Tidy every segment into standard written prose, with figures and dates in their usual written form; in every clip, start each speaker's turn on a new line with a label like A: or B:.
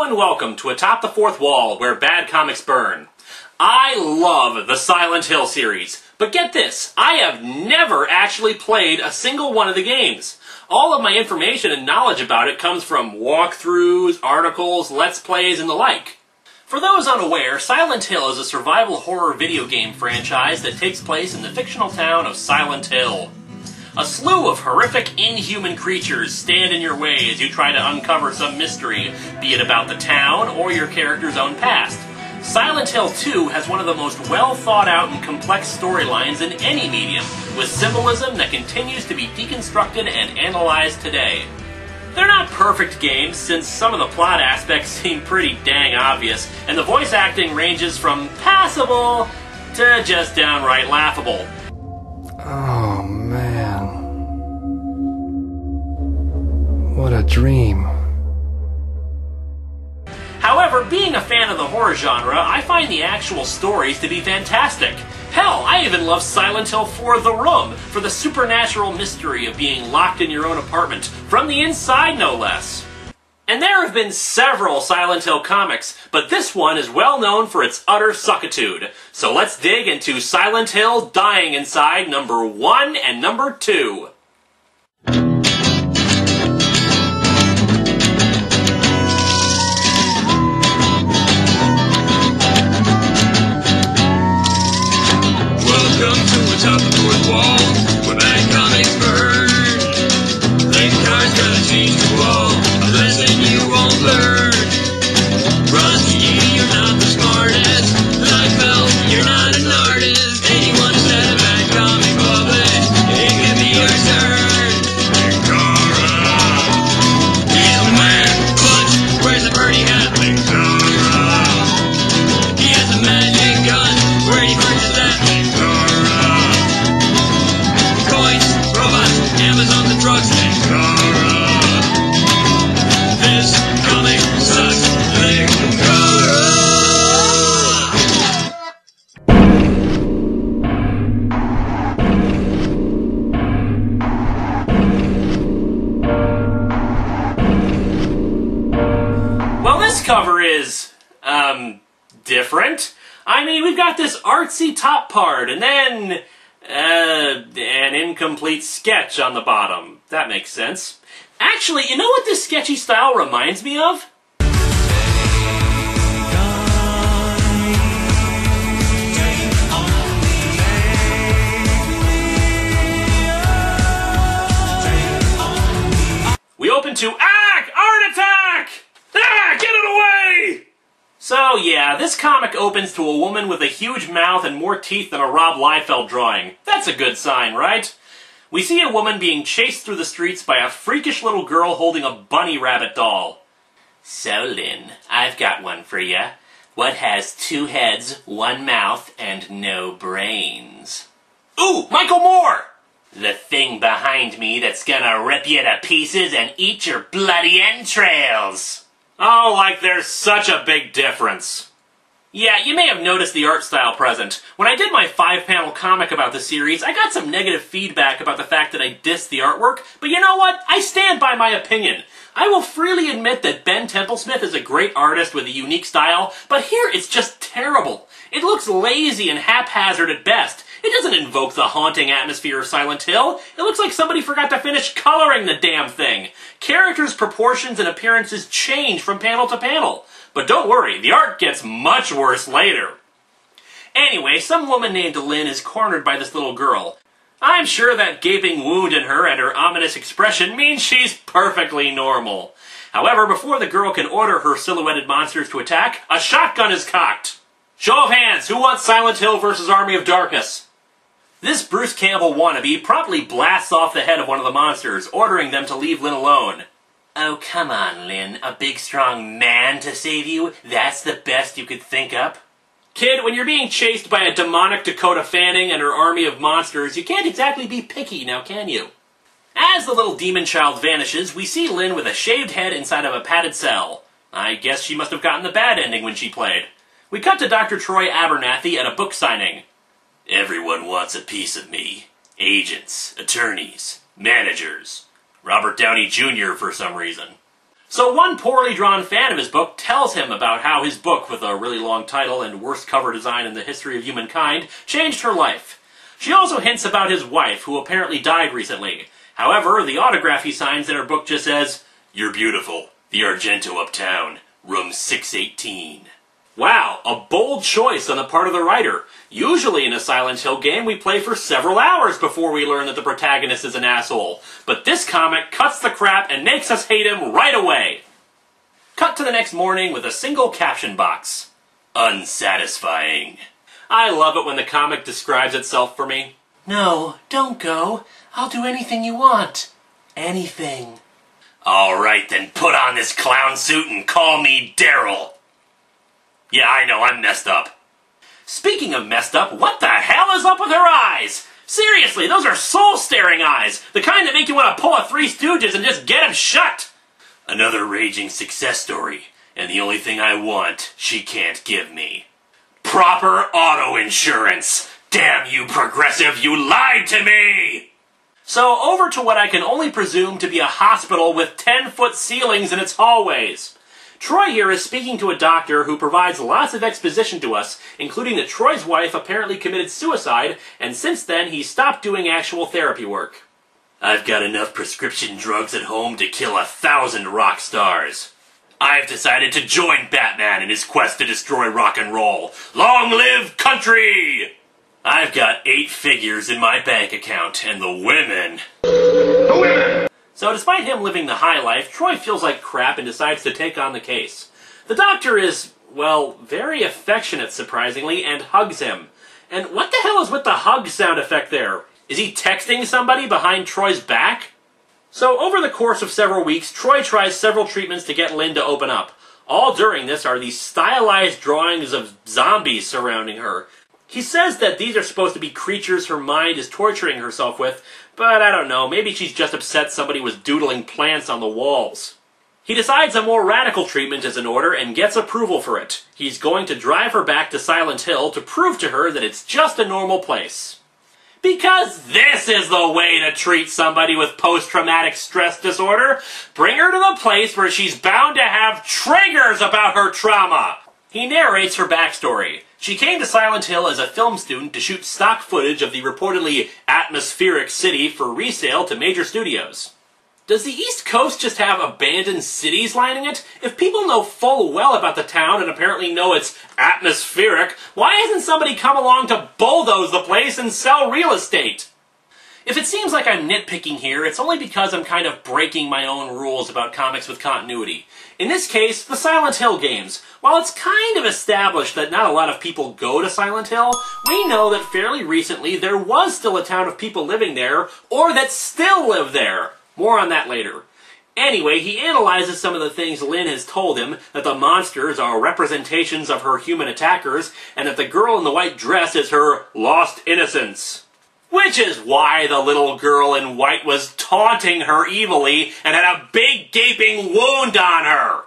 A: and welcome to Atop the Fourth Wall, where bad comics burn. I love the Silent Hill series, but get this, I have never actually played a single one of the games. All of my information and knowledge about it comes from walkthroughs, articles, let's plays, and the like. For those unaware, Silent Hill is a survival horror video game franchise that takes place in the fictional town of Silent Hill. A slew of horrific, inhuman creatures stand in your way as you try to uncover some mystery, be it about the town or your character's own past. Silent Hill 2 has one of the most well-thought-out and complex storylines in any medium, with symbolism that continues to be deconstructed and analyzed today. They're not perfect games, since some of the plot aspects seem pretty dang obvious, and the voice acting ranges from passable to just downright laughable.
B: Oh, man. What a dream.
A: However, being a fan of the horror genre, I find the actual stories to be fantastic. Hell, I even love Silent Hill 4: The Room for the supernatural mystery of being locked in your own apartment, from the inside no less. And there have been several Silent Hill comics, but this one is well known for its utter suckitude. So let's dig into Silent Hill Dying Inside number 1 and number 2.
C: Welcome to Atop the Fourth Wall, where bad comics burn. Linkara's gonna teach you all a lesson you won't learn. Rusty, you're not the smartest. Liefeld, you're not an artist. Anyone who's had a bad comic published, it can be your turn. Linkara, he's the man, but where's the birdie hat? Linkara, he has a magic gun. Where do you purchase that? Linkara, coins, robots, Amazon, the drugs. Linkara, this comic sucks. Linkara.
A: Well, this cover is, different. I mean, we've got this artsy top part, and then, an incomplete sketch on the bottom. That makes sense. Actually, you know what this sketchy style reminds me of? We open to Art Attack! Ah, get it away! So yeah, this comic opens to a woman with a huge mouth and more teeth than a Rob Liefeld drawing. That's a good sign, right? We see a woman being chased through the streets by a freakish little girl holding a bunny rabbit doll. So Lynn, I've got one for ya. What has 2 heads, 1 mouth, and no brains? Ooh, Michael Moore! The thing behind me that's gonna rip you to pieces and eat your bloody entrails. Oh, like there's such a big difference. Yeah, you may have noticed the art style present. When I did my 5-panel comic about the series, I got some negative feedback about the fact that I dissed the artwork, but you know what? I stand by my opinion. I will freely admit that Ben Templesmith is a great artist with a unique style, but here it's just terrible. It looks lazy and haphazard at best. It doesn't invoke the haunting atmosphere of Silent Hill. It looks like somebody forgot to finish coloring the damn thing. Characters' proportions and appearances change from panel to panel. But don't worry, the art gets much worse later. Anyway, some woman named Lynn is cornered by this little girl. I'm sure that gaping wound in her and her ominous expression means she's perfectly normal. However, before the girl can order her silhouetted monsters to attack, a shotgun is cocked. Show of hands, who wants Silent Hill vs. Army of Darkness? This Bruce Campbell wannabe promptly blasts off the head of one of the monsters, ordering them to leave Lynn alone. Oh, come on, Lynn. A big, strong man to save you? That's the best you could think up? Kid, when you're being chased by a demonic Dakota Fanning and her army of monsters, you can't exactly be picky, now can you? As the little demon child vanishes, we see Lynn with a shaved head inside of a padded cell. I guess she must have gotten the bad ending when she played. We cut to Dr. Troy Abernathy at a book signing. Everyone wants a piece of me. Agents, attorneys, managers. Robert Downey Jr. for some reason. So one poorly drawn fan of his book tells him about how his book, with a really long title and worst cover design in the history of humankind, changed her life. She also hints about his wife, who apparently died recently. However, the autograph he signs in her book just says, "You're beautiful. The Argento uptown. Room 618. Wow, a bold choice on the part of the writer. Usually in a Silent Hill game, we play for several hours before we learn that the protagonist is an asshole. But this comic cuts the crap and makes us hate him right away. Cut to the next morning with a single caption box. Unsatisfying. I love it when the comic describes itself for me. No, don't go. I'll do anything you want. Anything. Alright then, put on this clown suit and call me Daryl. Yeah, I know, I'm messed up. Speaking of messed up, what the hell is up with her eyes? Seriously, those are soul-staring eyes. The kind that make you want to pull a Three Stooges and just get them shut. Another raging success story. And the only thing I want, she can't give me. Proper auto insurance. Damn you, Progressive, you lied to me! So over to what I can only presume to be a hospital with 10-foot ceilings in its hallways. Troy here is speaking to a doctor who provides lots of exposition to us, including that Troy's wife apparently committed suicide, and since then he stopped doing actual therapy work. I've got enough prescription drugs at home to kill 1,000 rock stars. I've decided to join Batman in his quest to destroy rock and roll. Long live country! I've got 8 figures in my bank account, and the women... So despite him living the high life, Troy feels like crap and decides to take on the case. The doctor is, well, very affectionate, surprisingly, and hugs him. And what the hell is with the hug sound effect there? Is he texting somebody behind Troy's back? So over the course of several weeks, Troy tries several treatments to get Lynn to open up. All during this are these stylized drawings of zombies surrounding her. He says that these are supposed to be creatures her mind is torturing herself with, but I don't know, maybe she's just upset somebody was doodling plants on the walls. He decides a more radical treatment is in order and gets approval for it. He's going to drive her back to Silent Hill to prove to her that it's just a normal place. Because this is the way to treat somebody with post-traumatic stress disorder. Bring her to the place where she's bound to have triggers about her trauma. He narrates her backstory. She came to Silent Hill as a film student to shoot stock footage of the reportedly atmospheric city for resale to major studios. Does the East Coast just have abandoned cities lining it? If people know full well about the town and apparently know it's atmospheric, why hasn't somebody come along to bulldoze the place and sell real estate? If it seems like I'm nitpicking here, it's only because I'm kind of breaking my own rules about comics with continuity. In this case, the Silent Hill games. While it's kind of established that not a lot of people go to Silent Hill, we know that fairly recently there was still a town of people living there, or that still live there. More on that later. Anyway, he analyzes some of the things Lynn has told him, that the monsters are representations of her human attackers, and that the girl in the white dress is her lost innocence. Which is why the little girl in white was taunting her evilly and had a big gaping wound on her.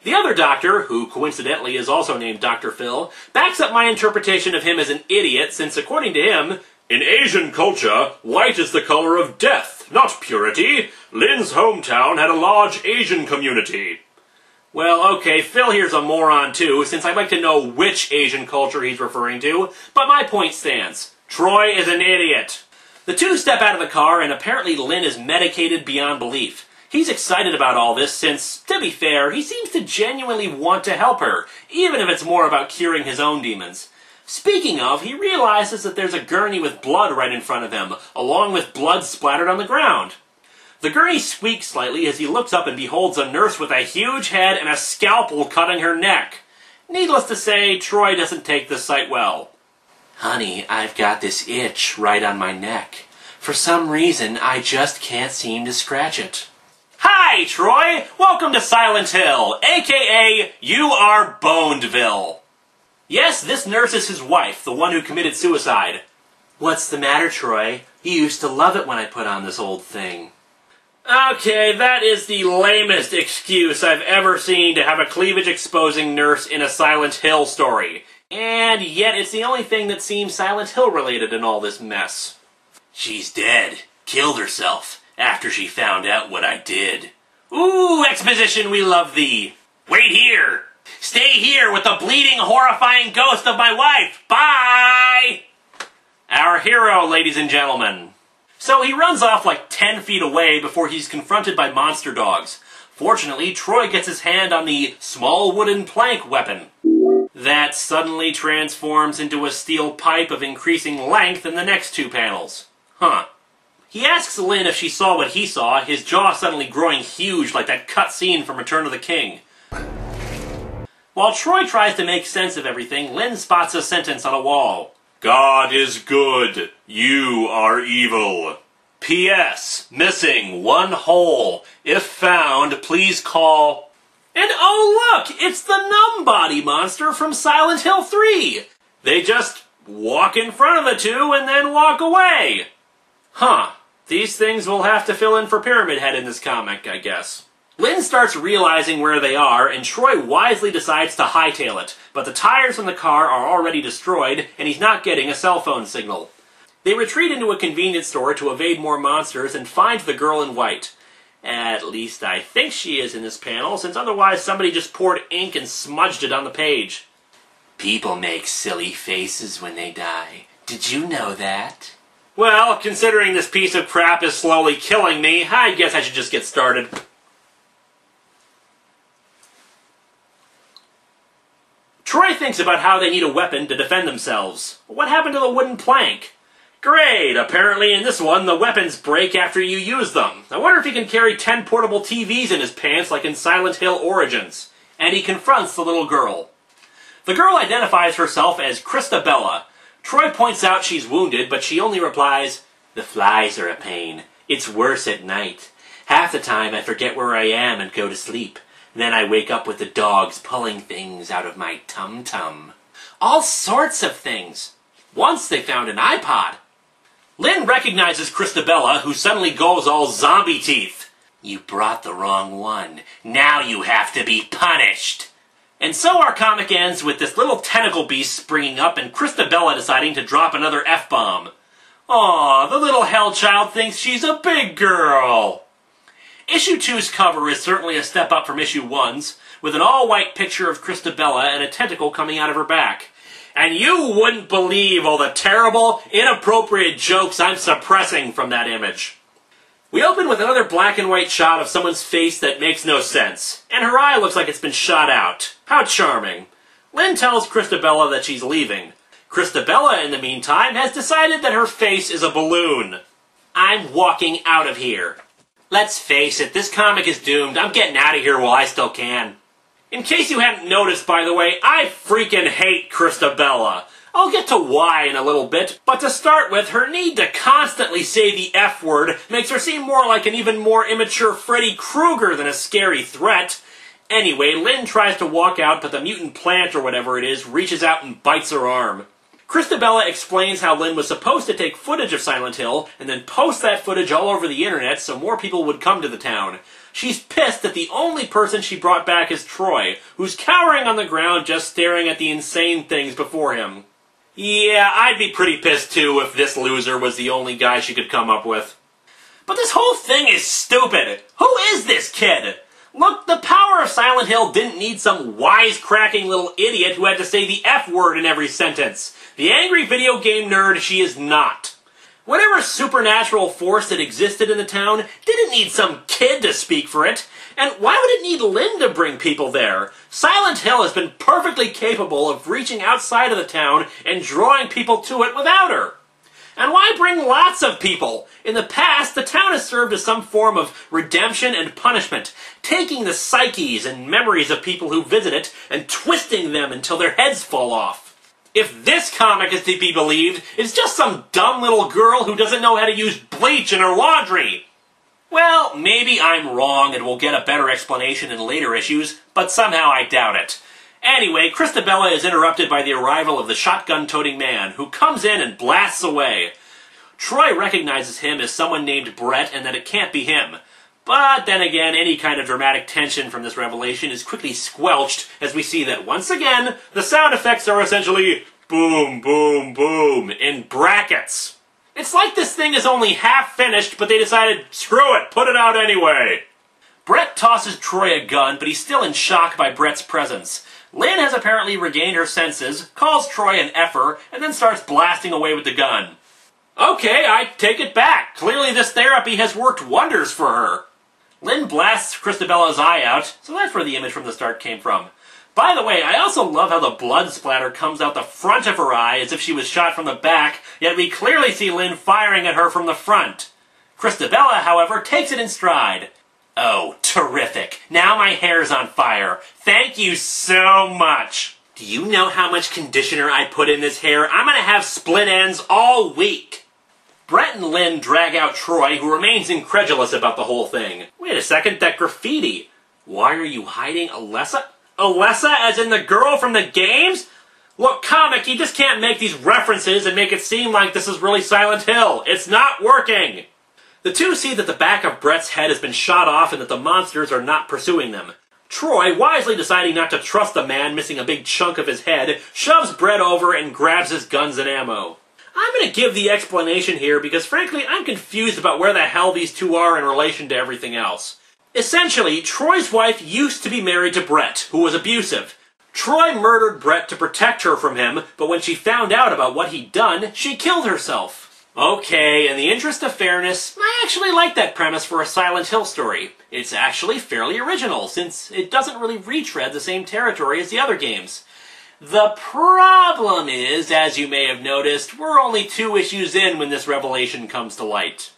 A: The other doctor, who coincidentally is also named Dr. Phil, backs up my interpretation of him as an idiot since, according to him, in Asian culture, white is the color of death, not purity. Lynn's hometown had a large Asian community. Well, okay, Phil here's a moron too, since I'd like to know which Asian culture he's referring to, but my point stands. Troy is an idiot. The two step out of the car, and apparently Lynn is medicated beyond belief. He's excited about all this since, to be fair, he seems to genuinely want to help her, even if it's more about curing his own demons. Speaking of, he realizes that there's a gurney with blood right in front of him, along with blood splattered on the ground. The gurney squeaks slightly as he looks up and beholds a nurse with a huge head and a scalpel cutting her neck. Needless to say, Troy doesn't take this sight well. Honey, I've got this itch right on my neck. For some reason, I just can't seem to scratch it. Hi, Troy! Welcome to Silent Hill, a.k.a. You Are Bonedville. Yes, this nurse is his wife, the one who committed suicide. What's the matter, Troy? You used to love it when I put on this old thing. Okay, that is the lamest excuse I've ever seen to have a cleavage-exposing nurse in a Silent Hill story. And yet it's the only thing that seems Silent Hill related in all this mess. She's dead. Killed herself after she found out what I did. Ooh, exposition, we love thee. Wait here. Stay here with the bleeding, horrifying ghost of my wife. Bye! Our hero, ladies and gentlemen. So he runs off like 10 feet away before he's confronted by monster dogs. Fortunately, Troy gets his hand on the small wooden plank weapon. That suddenly transforms into a steel pipe of increasing length in the next 2 panels. Huh. He asks Lynn if she saw what he saw, his jaw suddenly growing huge like that cutscene from Return of the King. While Troy tries to make sense of everything, Lynn spots a sentence on a wall. God is good, you are evil. P.S. Missing 1 hole. If found, please call... And oh look, it's the Numbody monster from Silent Hill 3! They just walk in front of the 2 and then walk away. Huh. These things will have to fill in for Pyramid Head in this comic, I guess. Lynn starts realizing where they are, and Troy wisely decides to hightail it, but the tires on the car are already destroyed, and he's not getting a cell phone signal. They retreat into a convenience store to evade more monsters and find the girl in white. At least I think she is in this panel, since otherwise somebody just poured ink and smudged it on the page. People make silly faces when they die. Did you know that? Well, considering this piece of crap is slowly killing me, I guess I should just get started. Troy thinks about how they need a weapon to defend themselves. What happened to the wooden plank? Great! Apparently in this one, the weapons break after you use them. I wonder if he can carry 10 portable TVs in his pants like in Silent Hill Origins. And he confronts the little girl. The girl identifies herself as Christabella. Troy points out she's wounded, but she only replies, "The flies are a pain. It's worse at night. Half the time I forget where I am and go to sleep. Then I wake up with the dogs pulling things out of my tum-tum." All sorts of things. Once they found an iPod. Lynn recognizes Christabella, who suddenly goes all zombie teeth. "You brought the wrong one. Now you have to be punished." And so our comic ends with this little tentacle beast springing up and Christabella deciding to drop another F-bomb. Aw, the little hell child thinks she's a big girl. Issue 2's cover is certainly a step up from Issue 1's, with an all-white picture of Christabella and a tentacle coming out of her back. And you wouldn't believe all the terrible, inappropriate jokes I'm suppressing from that image. We open with another black and white shot of someone's face that makes no sense, and her eye looks like it's been shot out. How charming. Lynn tells Christabella that she's leaving. Christabella, in the meantime, has decided that her face is a balloon. I'm walking out of here. Let's face it, this comic is doomed. I'm getting out of here while I still can. In case you hadn't noticed, by the way, I freaking hate Christabella. I'll get to why in a little bit, but to start with, her need to constantly say the F word makes her seem more like an even more immature Freddy Krueger than a scary threat. Anyway, Lynn tries to walk out, but the mutant plant or whatever it is reaches out and bites her arm. Christabella explains how Lynn was supposed to take footage of Silent Hill and then post that footage all over the internet so more people would come to the town. She's pissed that the only person she brought back is Troy, who's cowering on the ground just staring at the insane things before him. Yeah, I'd be pretty pissed too if this loser was the only guy she could come up with. But this whole thing is stupid. Who is this kid? Look, the power of Silent Hill didn't need some wisecracking little idiot who had to say the F word in every sentence. The angry video game nerd she is not. Whatever supernatural force that existed in the town didn't need some kid to speak for it. And why would it need Lynn to bring people there? Silent Hill has been perfectly capable of reaching outside of the town and drawing people to it without her. And why bring lots of people? In the past, the town has served as some form of redemption and punishment, taking the psyches and memories of people who visit it and twisting them until their heads fall off. If this comic is to be believed, it's just some dumb little girl who doesn't know how to use bleach in her laundry. Well, maybe I'm wrong and we'll get a better explanation in later issues, but somehow I doubt it. Anyway, Christabella is interrupted by the arrival of the shotgun-toting man, who comes in and blasts away. Troy recognizes him as someone named Brett and that it can't be him. But then again, any kind of dramatic tension from this revelation is quickly squelched as we see that once again, the sound effects are essentially boom, boom, boom in brackets. It's like this thing is only half finished, but they decided, screw it, put it out anyway. Brett tosses Troy a gun, but he's still in shock by Brett's presence. Lynn has apparently regained her senses, calls Troy an effer, and then starts blasting away with the gun. Okay, I take it back. Clearly this therapy has worked wonders for her. Lynn blasts Christabella's eye out, so that's where the image from the start came from. By the way, I also love how the blood splatter comes out the front of her eye as if she was shot from the back, yet we clearly see Lynn firing at her from the front. Christabella, however, takes it in stride. Oh, terrific. Now my hair's on fire. Thank you so much. Do you know how much conditioner I put in this hair? I'm gonna have split ends all week. Brett and Lynn drag out Troy, who remains incredulous about the whole thing. Wait a second, that graffiti. Why are you hiding Alessa? Alessa, as in the girl from the games? Look, comic, you just can't make these references and make it seem like this is really Silent Hill. It's not working. The two see that the back of Brett's head has been shot off and that the monsters are not pursuing them. Troy, wisely deciding not to trust the man missing a big chunk of his head, shoves Brett over and grabs his guns and ammo. I'm going to give the explanation here because, frankly, I'm confused about where the hell these two are in relation to everything else. Essentially, Troy's wife used to be married to Brett, who was abusive. Troy murdered Brett to protect her from him, but when she found out about what he'd done, she killed herself. Okay, in the interest of fairness, I actually like that premise for a Silent Hill story. It's actually fairly original, since it doesn't really retread the same territory as the other games. The problem is, as you may have noticed, we're only 2 issues in when this revelation comes to light.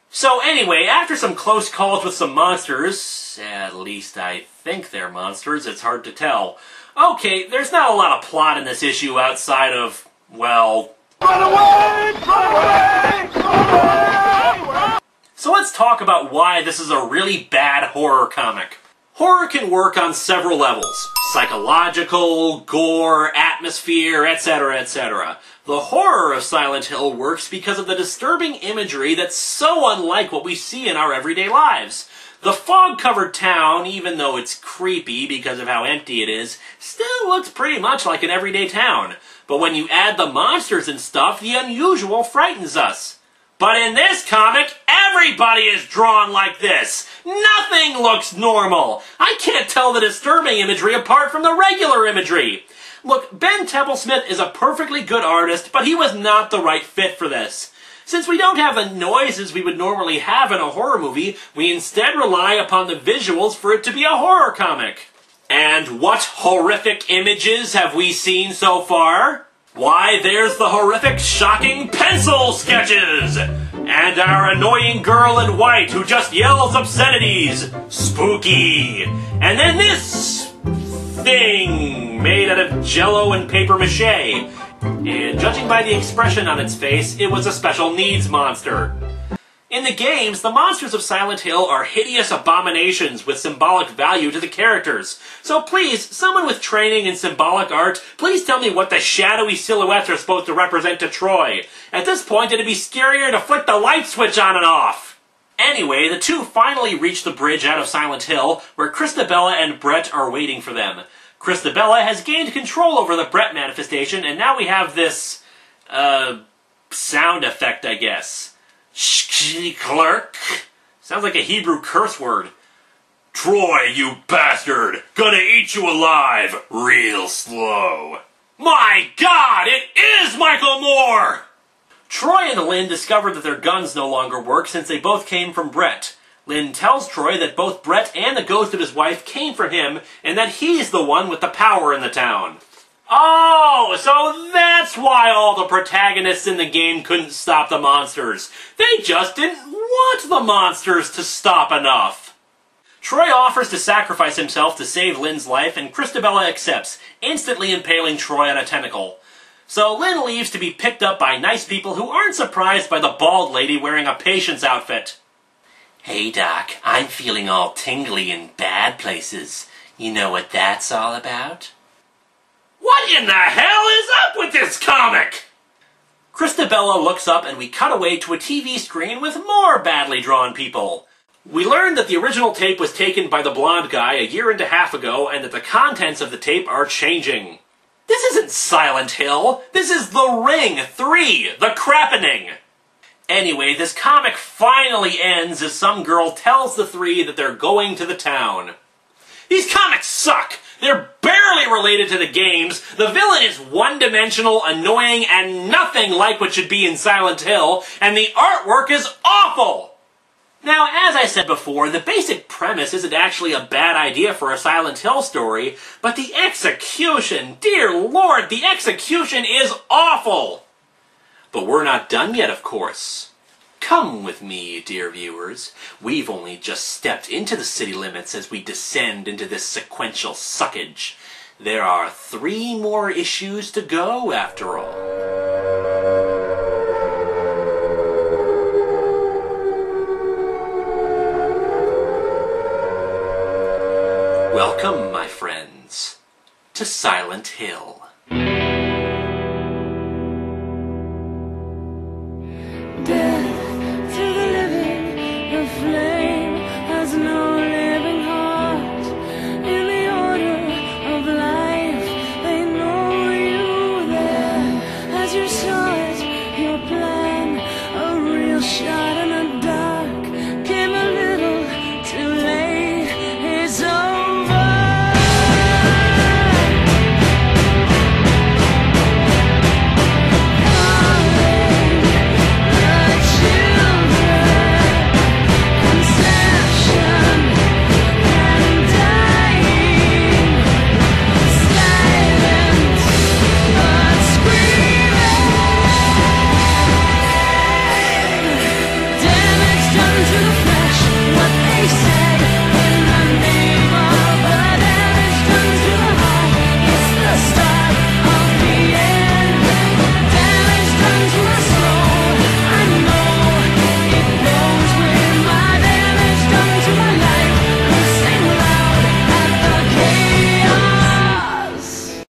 A: So anyway, after some close calls with some monsters, at least I think they're monsters, it's hard to tell. Okay, there's not a lot of plot in this issue outside of, well... Run away! Run away! Run away! So let's talk about why this is a really bad horror comic. Horror can work on several levels. Psychological, gore, atmosphere, etc., etc. The horror of Silent Hill works because of the disturbing imagery that's so unlike what we see in our everyday lives. The fog-covered town, even though it's creepy because of how empty it is, still looks pretty much like an everyday town. But when you add the monsters and stuff, the unusual frightens us. But in this comic, everybody is drawn like this. Nothing looks normal. I can't tell the disturbing imagery apart from the regular imagery. Look, Ben Templesmith is a perfectly good artist, but he was not the right fit for this. Since we don't have the noises we would normally have in a horror movie, we instead rely upon the visuals for it to be a horror comic. And what horrific images have we seen so far? Why, there's the horrific, shocking pencil sketches! And our annoying girl in white who just yells obscenities! Spooky! And then this thing made out of jello and paper mache. And judging by the expression on its face, it was a special needs monster. In the games, the monsters of Silent Hill are hideous abominations with symbolic value to the characters. So please, someone with training in symbolic art, please tell me what the shadowy silhouettes are supposed to represent to Troy. At this point, it'd be scarier to flick the light switch on and off. Anyway, the two finally reach the bridge out of Silent Hill, where Christabella and Brett are waiting for them. Christabella has gained control over the Brett manifestation, and now we have this, sound effect, I guess. Clerk. Sounds like a Hebrew curse word. Troy, you bastard! Gonna eat you alive, real slow. My God, it is Michael Moore! Troy and Lynn discover that their guns no longer work since they both came from Brett. Lynn tells Troy that both Brett and the ghost of his wife came from him, and that he's the one with the power in the town. Oh, so that's why all the protagonists in the game couldn't stop the monsters. They just didn't want the monsters to stop enough. Troy offers to sacrifice himself to save Lynn's life, and Christabella accepts, instantly impaling Troy on a tentacle. So Lynn leaves to be picked up by nice people who aren't surprised by the bald lady wearing a patient's outfit. Hey Doc, I'm feeling all tingly in bad places. You know what that's all about? What in the hell is up with this comic? Christabella looks up and we cut away to a TV screen with more badly drawn people. We learned that the original tape was taken by the blonde guy a year and a half ago and that the contents of the tape are changing. This isn't Silent Hill. This is The Ring 3, The Crappening. Anyway, this comic finally ends as some girl tells the three that they're going to the town. These comics suck! They're barely related to the games, the villain is one-dimensional, annoying, and nothing like what should be in Silent Hill, and the artwork is awful! Now, as I said before, the basic premise isn't actually a bad idea for a Silent Hill story, but the execution, dear Lord, the execution is awful! But we're not done yet, of course. Come with me, dear viewers. We've only just stepped into the city limits as we descend into this sequential suckage. There are 3 more issues to go, after all. Welcome, my friends, to Silent Hill.